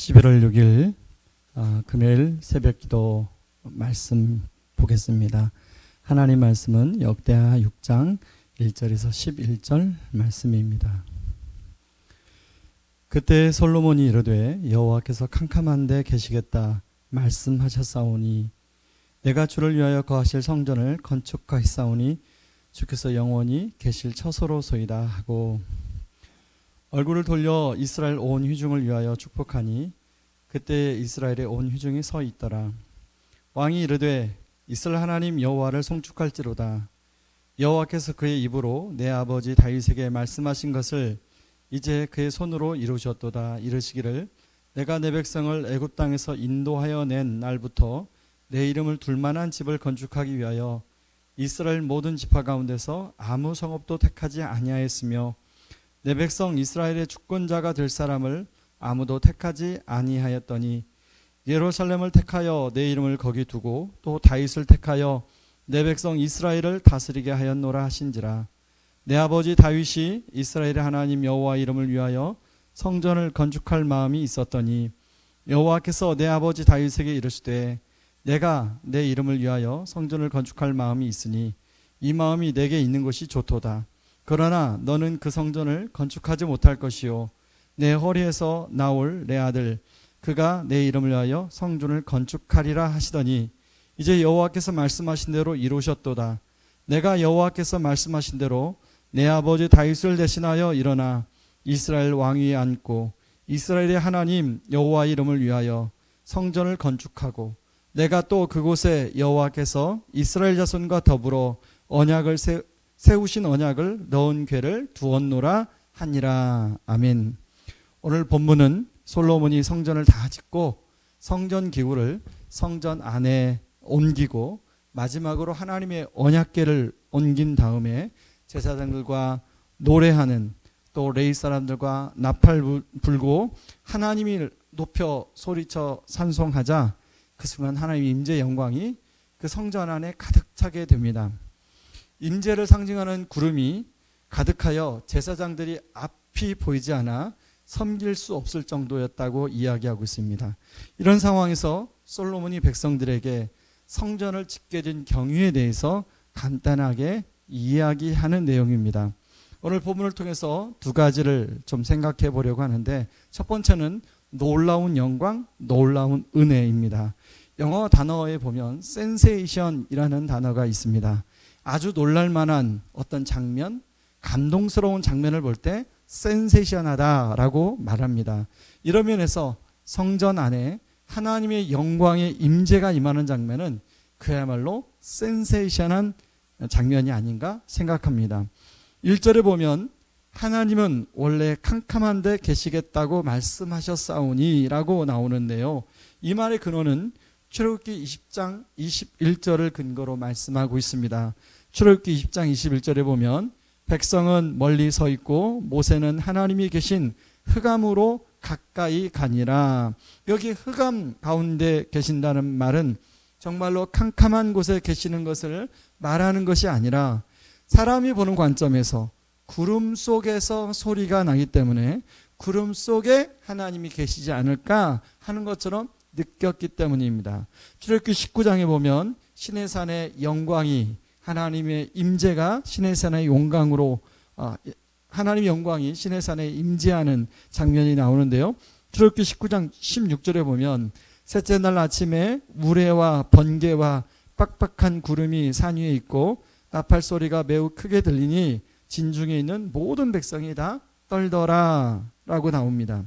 11월 6일 금요일 새벽기도 말씀 보겠습니다. 하나님 말씀은 역대하 6장 1절에서 11절 말씀입니다. 그때 솔로몬이 이르되 여호와께서 캄캄한 데 계시겠다 말씀하셨사오니 내가 주를 위하여 거하실 성전을 건축하였사오니 주께서 영원히 계실 처소로소이다 하고 얼굴을 돌려 이스라엘 온 회중을 위하여 축복하니 그때 이스라엘의 온 회중이 서 있더라. 왕이 이르되 이스라엘 하나님 여호와를 송축할지로다. 여호와께서 그의 입으로 내 아버지 다윗에게 말씀하신 것을 이제 그의 손으로 이루셨도다. 이르시기를 내가 내 백성을 애굽 땅에서 인도하여 낸 날부터 내 이름을 둘 만한 집을 건축하기 위하여 이스라엘 모든 지파 가운데서 아무 성읍도 택하지 아니하였으며 내 백성 이스라엘의 주권자가 될 사람을 아무도 택하지 아니하였더니 예루살렘을 택하여 내 이름을 거기 두고 또 다윗을 택하여 내 백성 이스라엘을 다스리게 하였노라 하신지라. 내 아버지 다윗이 이스라엘의 하나님 여호와 이름을 위하여 성전을 건축할 마음이 있었더니 여호와께서 내 아버지 다윗에게 이르시되 내가 내 이름을 위하여 성전을 건축할 마음이 있으니 이 마음이 내게 있는 것이 좋도다. 그러나 너는 그 성전을 건축하지 못할 것이요 내 허리에서 나올 내 아들 그가 내 이름을 위하여 성전을 건축하리라 하시더니 이제 여호와께서 말씀하신 대로 이루셨도다. 내가 여호와께서 말씀하신 대로 내 아버지 다윗을 대신하여 일어나 이스라엘 왕위에 앉고 이스라엘의 하나님 여호와 이름을 위하여 성전을 건축하고 내가 또 그곳에 여호와께서 이스라엘 자손과 더불어 언약을 세우신 언약을 넣은 궤를 두었노라 하니라. 아멘. 오늘 본문은 솔로몬이 성전을 다 짓고 성전 기구를 성전 안에 옮기고 마지막으로 하나님의 언약궤를 옮긴 다음에 제사장들과 노래하는 또 레위 사람들과 나팔 불고 하나님을 높여 소리쳐 찬송하자 그 순간 하나님의 임재의 영광이 그 성전 안에 가득 차게 됩니다. 임재를 상징하는 구름이 가득하여 제사장들이 앞이 보이지 않아 섬길 수 없을 정도였다고 이야기하고 있습니다. 이런 상황에서 솔로몬이 백성들에게 성전을 짓게 된 경위에 대해서 간단하게 이야기하는 내용입니다. 오늘 본문을 통해서 두 가지를 좀 생각해 보려고 하는데 첫 번째는 놀라운 영광, 놀라운 은혜입니다. 영어 단어에 보면 센세이션이라는 단어가 있습니다. 아주 놀랄만한 어떤 장면, 감동스러운 장면을 볼 때 센세이션하다라고 말합니다. 이런 면에서 성전 안에 하나님의 영광의 임재가 임하는 장면은 그야말로 센세이션한 장면이 아닌가 생각합니다. 1절에 보면 하나님은 원래 캄캄한 데 계시겠다고 말씀하셨사오니 라고 나오는데요. 이 말의 근원은 출애굽기 20장 21절을 근거로 말씀하고 있습니다. 출애굽기 20장 21절에 보면 백성은 멀리 서 있고 모세는 하나님이 계신 흑암으로 가까이 가니라. 여기 흑암 가운데 계신다는 말은 정말로 캄캄한 곳에 계시는 것을 말하는 것이 아니라 사람이 보는 관점에서 구름 속에서 소리가 나기 때문에 구름 속에 하나님이 계시지 않을까 하는 것처럼 느꼈기 때문입니다. 출애굽기 19장에 보면 시내산의 영광이 하나님의 임재가 시내산의 영광으로 하나님의 영광이 시내산에 임재하는 장면이 나오는데요. 출애굽기 19장 16절에 보면 셋째 날 아침에 우레와 번개와 빡빡한 구름이 산 위에 있고 나팔 소리가 매우 크게 들리니 진중에 있는 모든 백성이 다 떨더라 라고 나옵니다.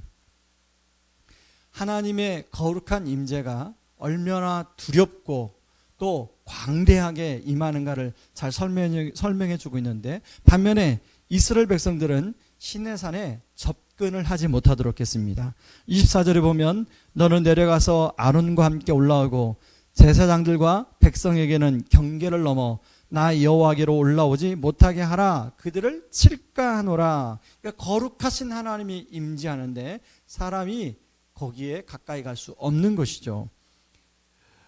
하나님의 거룩한 임재가 얼마나 두렵고 또 광대하게 임하는가를 잘 설명해 주고 있는데 반면에 이스라엘 백성들은 시내산에 접근을 하지 못하도록 했습니다. 24절에 보면 너는 내려가서 아론과 함께 올라오고 제사장들과 백성에게는 경계를 넘어 나 여호와께로 올라오지 못하게 하라. 그들을 칠까하노라. 그러니까 거룩하신 하나님이 임재하는데 사람이 거기에 가까이 갈 수 없는 것이죠.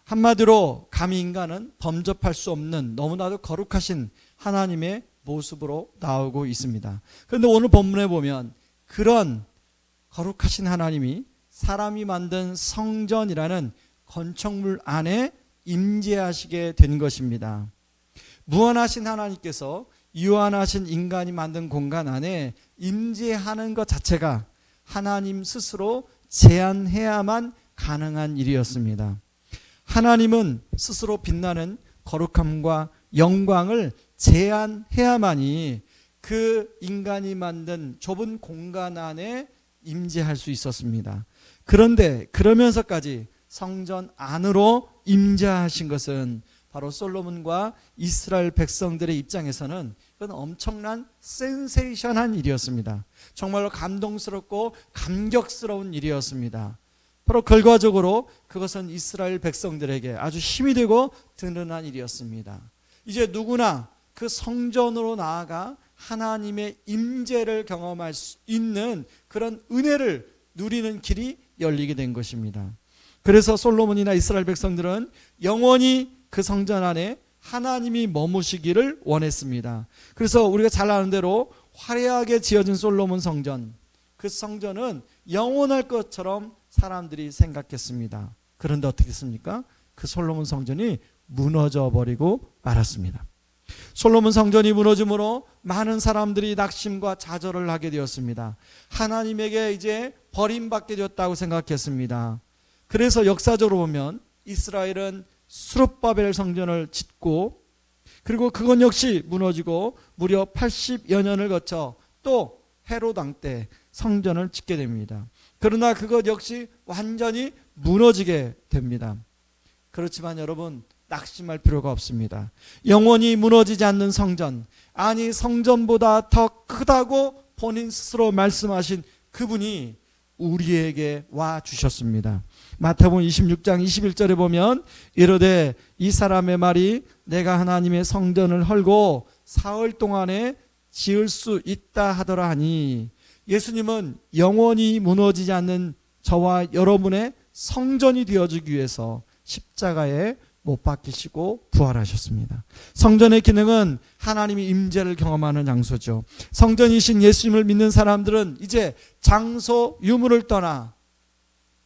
한마디로 감히 인간은 범접할 수 없는 너무나도 거룩하신 하나님의 모습으로 나오고 있습니다. 그런데 오늘 본문에 보면 그런 거룩하신 하나님이 사람이 만든 성전이라는 건축물 안에 임재하시게 된 것입니다. 무한하신 하나님께서 유한하신 인간이 만든 공간 안에 임재하는 것 자체가 하나님 스스로 제한해야만 가능한 일이었습니다. 하나님은 스스로 빛나는 거룩함과 영광을 제한해야만이 그 인간이 만든 좁은 공간 안에 임재할 수 있었습니다. 그런데 그러면서까지 성전 안으로 임재하신 것은 바로 솔로몬과 이스라엘 백성들의 입장에서는 그건 엄청난 센세이션한 일이었습니다. 정말로 감동스럽고 감격스러운 일이었습니다. 바로 결과적으로 그것은 이스라엘 백성들에게 아주 힘이 되고 든든한 일이었습니다. 이제 누구나 그 성전으로 나아가 하나님의 임재를 경험할 수 있는 그런 은혜를 누리는 길이 열리게 된 것입니다. 그래서 솔로몬이나 이스라엘 백성들은 영원히 그 성전 안에 하나님이 머무시기를 원했습니다. 그래서 우리가 잘 아는 대로 화려하게 지어진 솔로몬 성전, 그 성전은 영원할 것처럼 사람들이 생각했습니다. 그런데 어떻게 했습니까? 그 솔로몬 성전이 무너져 버리고 말았습니다. 솔로몬 성전이 무너짐으로 많은 사람들이 낙심과 좌절을 하게 되었습니다. 하나님에게 이제 버림받게 되었다고 생각했습니다. 그래서 역사적으로 보면 이스라엘은 스룹바벨 성전을 짓고, 그리고 그건 역시 무너지고 무려 80여 년을 거쳐 또 헤롯 왕 때 성전을 짓게 됩니다. 그러나 그것 역시 완전히 무너지게 됩니다. 그렇지만 여러분, 낙심할 필요가 없습니다. 영원히 무너지지 않는 성전, 아니 성전보다 더 크다고 본인 스스로 말씀하신 그분이 우리에게 와 주셨습니다. 마태복음 26장 21절에 보면 이르되 이 사람의 말이 내가 하나님의 성전을 헐고 사흘 동안에 지을 수 있다 하더라 하니, 예수님은 영원히 무너지지 않는 저와 여러분의 성전이 되어주기 위해서 십자가에 못 박히시고 부활하셨습니다. 성전의 기능은 하나님이 임재를 경험하는 장소죠. 성전이신 예수님을 믿는 사람들은 이제 장소 유무를 떠나,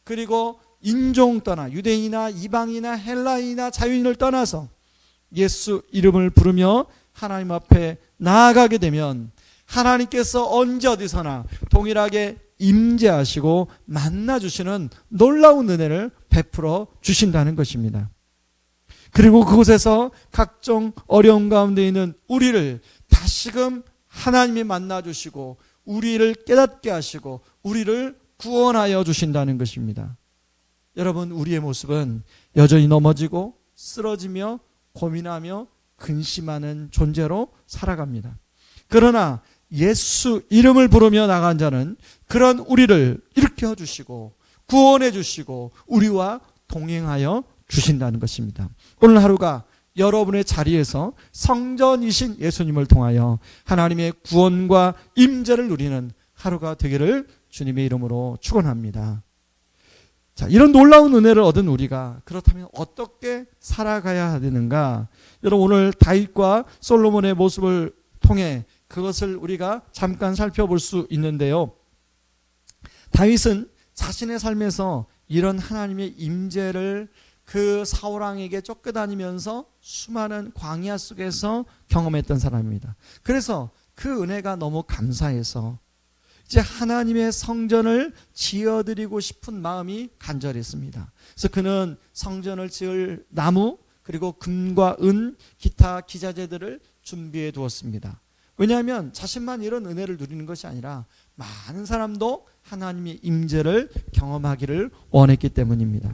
그리고 인종 떠나, 유대인이나 이방이나 헬라인이나 자유인을 떠나서 예수 이름을 부르며 하나님 앞에 나아가게 되면 하나님께서 언제 어디서나 동일하게 임재하시고 만나주시는 놀라운 은혜를 베풀어 주신다는 것입니다. 그리고 그곳에서 각종 어려움 가운데 있는 우리를 다시금 하나님이 만나주시고 우리를 깨닫게 하시고 우리를 구원하여 주신다는 것입니다. 여러분, 우리의 모습은 여전히 넘어지고 쓰러지며 고민하며 근심하는 존재로 살아갑니다. 그러나 예수 이름을 부르며 나간 자는 그런 우리를 일으켜 주시고 구원해 주시고 우리와 동행하여 주신다는 것입니다. 오늘 하루가 여러분의 자리에서 성전이신 예수님을 통하여 하나님의 구원과 임재를 누리는 하루가 되기를 주님의 이름으로 축원합니다. 자, 이런 놀라운 은혜를 얻은 우리가 그렇다면 어떻게 살아가야 되는가? 여러분, 오늘 다윗과 솔로몬의 모습을 통해 그것을 우리가 잠깐 살펴볼 수 있는데요. 다윗은 자신의 삶에서 이런 하나님의 임재를 그 사울왕에게 쫓겨다니면서 수많은 광야 속에서 경험했던 사람입니다. 그래서 그 은혜가 너무 감사해서 이제 하나님의 성전을 지어드리고 싶은 마음이 간절했습니다. 그래서 그는 성전을 지을 나무, 그리고 금과 은, 기타 기자재들을 준비해 두었습니다. 왜냐하면 자신만 이런 은혜를 누리는 것이 아니라 많은 사람도 하나님의 임재를 경험하기를 원했기 때문입니다.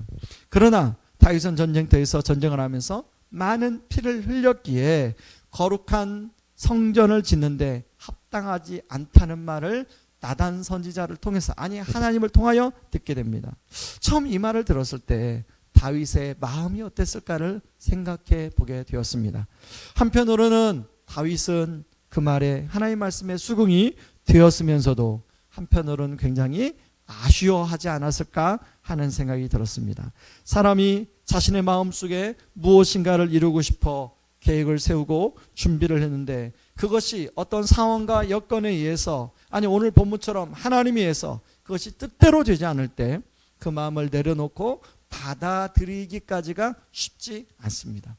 그러나 다윗은 전쟁터에서 전쟁을 하면서 많은 피를 흘렸기에 거룩한 성전을 짓는데 합당하지 않다는 말을 나단 선지자를 통해서, 아니 하나님을 통하여 듣게 됩니다. 처음 이 말을 들었을 때 다윗의 마음이 어땠을까를 생각해 보게 되었습니다. 한편으로는 다윗은 그 말에 하나님의 말씀에 수긍이 되었으면서도 한편으로는 굉장히 아쉬워하지 않았을까 하는 생각이 들었습니다. 사람이 자신의 마음속에 무엇인가를 이루고 싶어 계획을 세우고 준비를 했는데 그것이 어떤 상황과 여건에 의해서, 아니 오늘 본문처럼 하나님에 의해서 그것이 뜻대로 되지 않을 때 그 마음을 내려놓고 받아들이기까지가 쉽지 않습니다.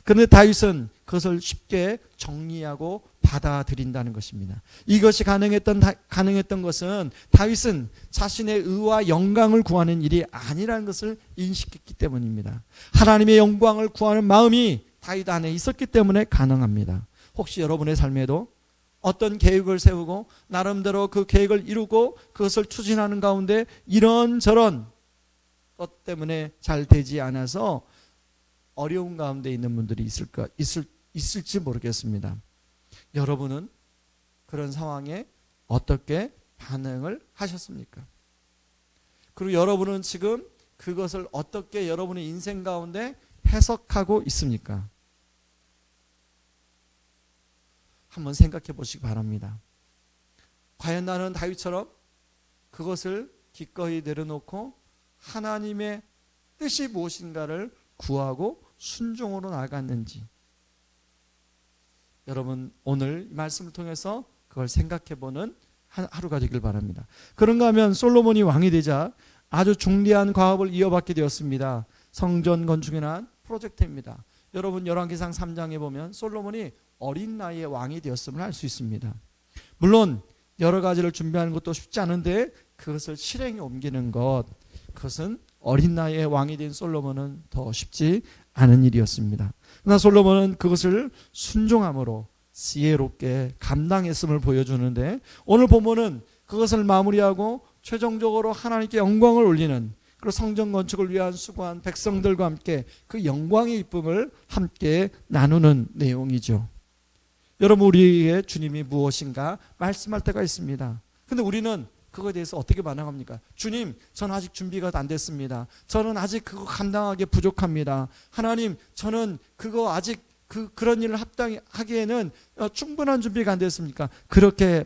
그런데 다윗은 그것을 쉽게 정리하고 받아들인다는 것입니다. 이것이 가능했던 것은 다윗은 자신의 의와 영광을 구하는 일이 아니라는 것을 인식했기 때문입니다. 하나님의 영광을 구하는 마음이 다윗 안에 있었기 때문에 가능합니다. 혹시 여러분의 삶에도 어떤 계획을 세우고 나름대로 그 계획을 이루고 그것을 추진하는 가운데 이런저런 것 때문에 잘 되지 않아서 어려운 가운데 있는 분들이 있을지 모르겠습니다. 여러분은 그런 상황에 어떻게 반응을 하셨습니까? 그리고 여러분은 지금 그것을 어떻게 여러분의 인생 가운데 해석하고 있습니까? 한번 생각해 보시기 바랍니다. 과연 나는 다윗처럼 그것을 기꺼이 내려놓고 하나님의 뜻이 무엇인가를 구하고 순종으로 나아갔는지, 여러분 오늘 말씀을 통해서 그걸 생각해보는 하루가 되길 바랍니다. 그런가 하면 솔로몬이 왕이 되자 아주 중대한 과업을 이어받게 되었습니다. 성전 건축이란 프로젝트입니다. 여러분 열왕기상 3장에 보면 솔로몬이 어린 나이에 왕이 되었음을 알 수 있습니다. 물론 여러 가지를 준비하는 것도 쉽지 않은데 그것을 실행에 옮기는 것, 그것은 어린 나이에 왕이 된 솔로몬은 더 쉽지 않은 일이었습니다. 그러나 솔로몬은 그것을 순종함으로 지혜롭게 감당했음을 보여주는데, 오늘 본문은 그것을 마무리하고 최종적으로 하나님께 영광을 올리는, 그리고 성전 건축을 위한 수고한 백성들과 함께 그 영광의 기쁨을 함께 나누는 내용이죠. 여러분, 우리에게 주님이 무엇인가 말씀할 때가 있습니다. 근데 우리는 그거에 대해서 어떻게 반응합니까? 주님, 저는 아직 준비가 안 됐습니다. 저는 아직 그거 감당하기에 부족합니다. 하나님, 저는 그거 아직 그런 일을 합당하기에는 충분한 준비가 안 됐습니까? 그렇게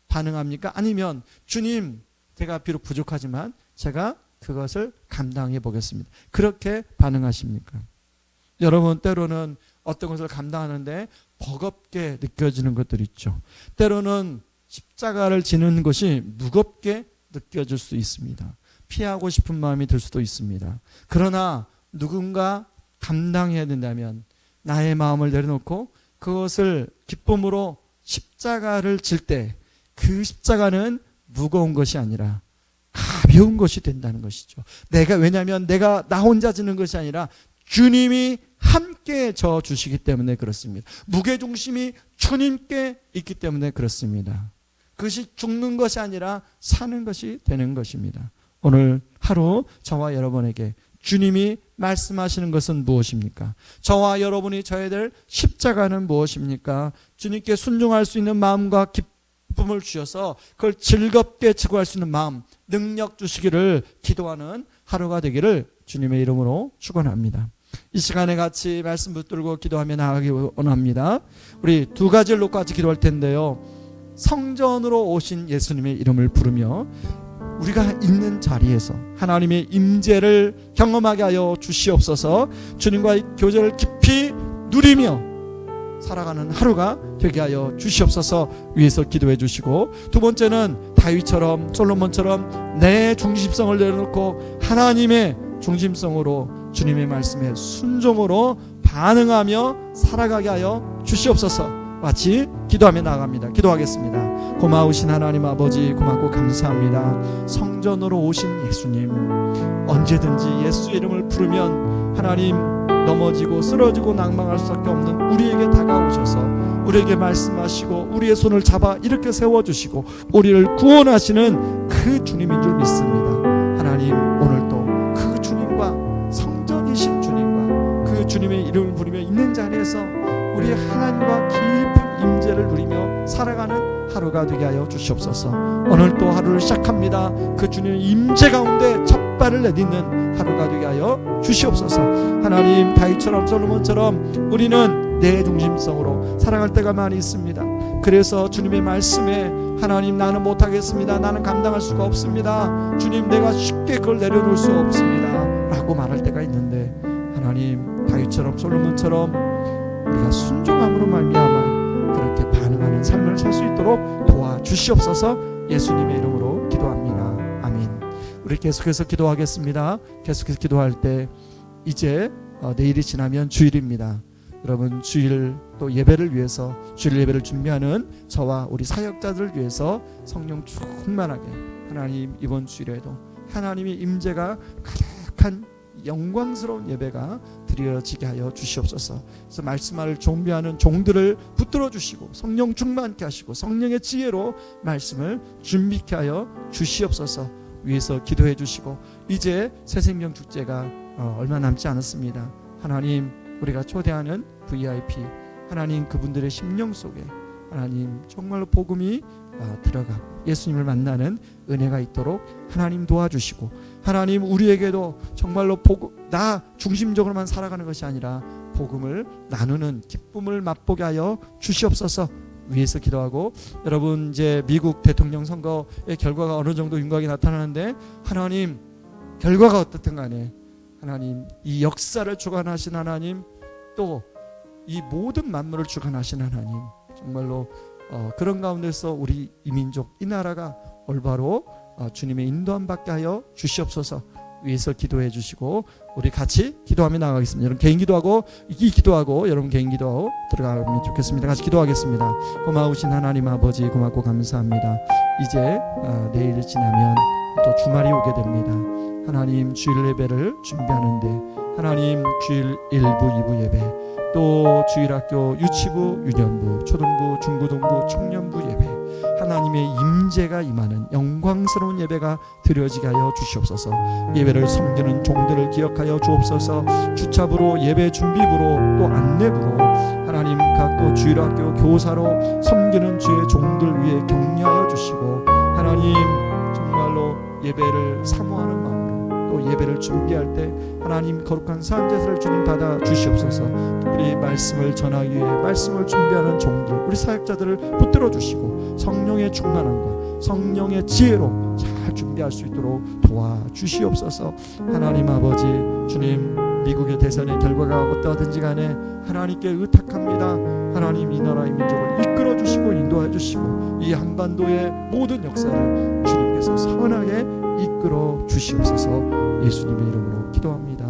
반응합니까? 아니면 주님, 제가 비록 부족하지만 제가 그것을 감당해 보겠습니다. 그렇게 반응하십니까? 여러분, 때로는 어떤 것을 감당하는데 버겁게 느껴지는 것들이 있죠. 때로는 십자가를 지는 것이 무겁게 느껴질 수 있습니다. 피하고 싶은 마음이 들 수도 있습니다. 그러나 누군가 감당해야 된다면 나의 마음을 내려놓고 그것을 기쁨으로 십자가를 질 때 그 십자가는 무거운 것이 아니라 가벼운 것이 된다는 것이죠. 왜냐하면 내가 나 혼자 지는 것이 아니라 주님이 함께 져 주시기 때문에 그렇습니다. 무게중심이 주님께 있기 때문에 그렇습니다. 그것이 죽는 것이 아니라 사는 것이 되는 것입니다. 오늘 하루 저와 여러분에게 주님이 말씀하시는 것은 무엇입니까? 저와 여러분이 져야 될 십자가는 무엇입니까? 주님께 순종할 수 있는 마음과 기쁨을 주셔서 그걸 즐겁게 지고 할 수 있는 마음, 능력 주시기를 기도하는 하루가 되기를 주님의 이름으로 축원합니다. 이 시간에 같이 말씀 붙들고 기도하며 나가기 원합니다. 우리 두 가지를 놓고 같이 기도할 텐데요. 성전으로 오신 예수님의 이름을 부르며 우리가 있는 자리에서 하나님의 임재를 경험하게 하여 주시옵소서. 주님과의 교제를 깊이 누리며 살아가는 하루가 되게 하여 주시옵소서 위해서 기도해 주시고, 두 번째는 다윗처럼 솔로몬처럼 내 중심성을 내려놓고 하나님의 중심성으로 주님의 말씀에 순종으로 반응하며 살아가게 하여 주시옵소서. 같이 기도하며 나아갑니다. 기도하겠습니다. 고마우신 하나님 아버지, 고맙고 감사합니다. 성전으로 오신 예수님, 언제든지 예수 이름을 부르면 하나님 넘어지고 쓰러지고 낭망할 수밖에 없는 우리에게 다가오셔서 우리에게 말씀하시고 우리의 손을 잡아 이렇게 세워주시고 우리를 구원하시는 그 주님인 줄 믿습니다. 하나님, 오늘도 그 주님과 성전이신 주님과 그 주님의 이름을 부르며 있는 자리에서 우리 하나님과 깊은 임재를 누리며 살아가는 하루가 되게 하여 주시옵소서. 오늘 또 하루를 시작합니다. 그 주님의 임재 가운데 첫 발을 내딛는 하루가 되게 하여 주시옵소서. 하나님, 다윗처럼 솔로몬처럼 우리는 내 중심성으로 살아갈 때가 많이 있습니다. 그래서 주님의 말씀에 하나님, 나는 못하겠습니다. 나는 감당할 수가 없습니다. 주님, 내가 쉽게 그걸 내려놓을 수 없습니다 라고 말할 때가 있는데, 하나님, 다윗처럼 솔로몬처럼 우리가 순종함으로 말미암아 그렇게 반응하는 삶을 살 수 있도록 도와주시옵소서. 예수님의 이름으로 기도합니다. 우리 계속해서 기도하겠습니다. 계속해서 기도할 때 이제 내일이 지나면 주일입니다. 여러분 주일 또 예배를 위해서 주일 예배를 준비하는 저와 우리 사역자들을 위해서 성령 충만하게 하나님 이번 주일에도 하나님의 임재가 가득한 영광스러운 예배가 드려지게 하여 주시옵소서. 그래서 말씀을 준비하는 종들을 붙들어 주시고 성령 충만케 하시고 성령의 지혜로 말씀을 준비케 하여 주시옵소서. 위에서 기도해 주시고 이제 새생명 축제가 얼마 남지 않았습니다. 하나님 우리가 초대하는 VIP 하나님 그분들의 심령 속에 하나님 정말로 복음이 들어가고 예수님을 만나는 은혜가 있도록 하나님 도와주시고 하나님 우리에게도 정말로 나 중심적으로만 살아가는 것이 아니라 복음을 나누는 기쁨을 맛보게 하여 주시옵소서. 위에서 기도하고 여러분 이제 미국 대통령 선거의 결과가 어느 정도 윤곽이 나타나는데 하나님 결과가 어떻든 간에 하나님 이 역사를 주관하신 하나님 또 이 모든 만물을 주관하신 하나님 정말로 그런 가운데서 우리 이 민족 이 나라가 올바로 주님의 인도함 받게 하여 주시옵소서. 위에서 기도해 주시고 우리 같이 기도하며 나가겠습니다. 여러분 개인 기도하고 여러분 개인 기도하고 들어가면 좋겠습니다. 같이 기도하겠습니다. 고마우신 하나님 아버지 고맙고 감사합니다. 이제 내일 지나면 또 주말이 오게 됩니다. 하나님 주일 예배를 준비하는데 하나님 주일 1부 2부 예배 또 주일학교 유치부 유년부 초등부 중고등부 청년부 예배 하나님의 임재가 임하는 영광스러운 예배가 드려지게 하여 주시옵소서. 예배를 섬기는 종들을 기억하여 주옵소서. 주차부로 예배 준비부로 또 안내부로 하나님 각 또 주일학교 교사로 섬기는 주의 종들 위해 격려하여 주시고 하나님 정말로 예배를 사모하는 마음으로 또 예배를 준비할 때 하나님 거룩한 사함제사를 주님 받아 주시옵소서. 우리 말씀을 전하기 위해 말씀을 준비하는 종들 우리 사역자들을 붙들어 주시고 성령의 충만함과 성령의 지혜로 잘 준비할 수 있도록 도와주시옵소서. 하나님 아버지 주님 미국의 대선의 결과가 어떠하든지 간에 하나님께 의탁합니다. 하나님 이 나라의 민족을 이끌어 주시고 인도해 주시고 이 한반도의 모든 역사를 주님께서 선하게 이끌어 주시옵소서. 예수님의 이름으로 기도합니다.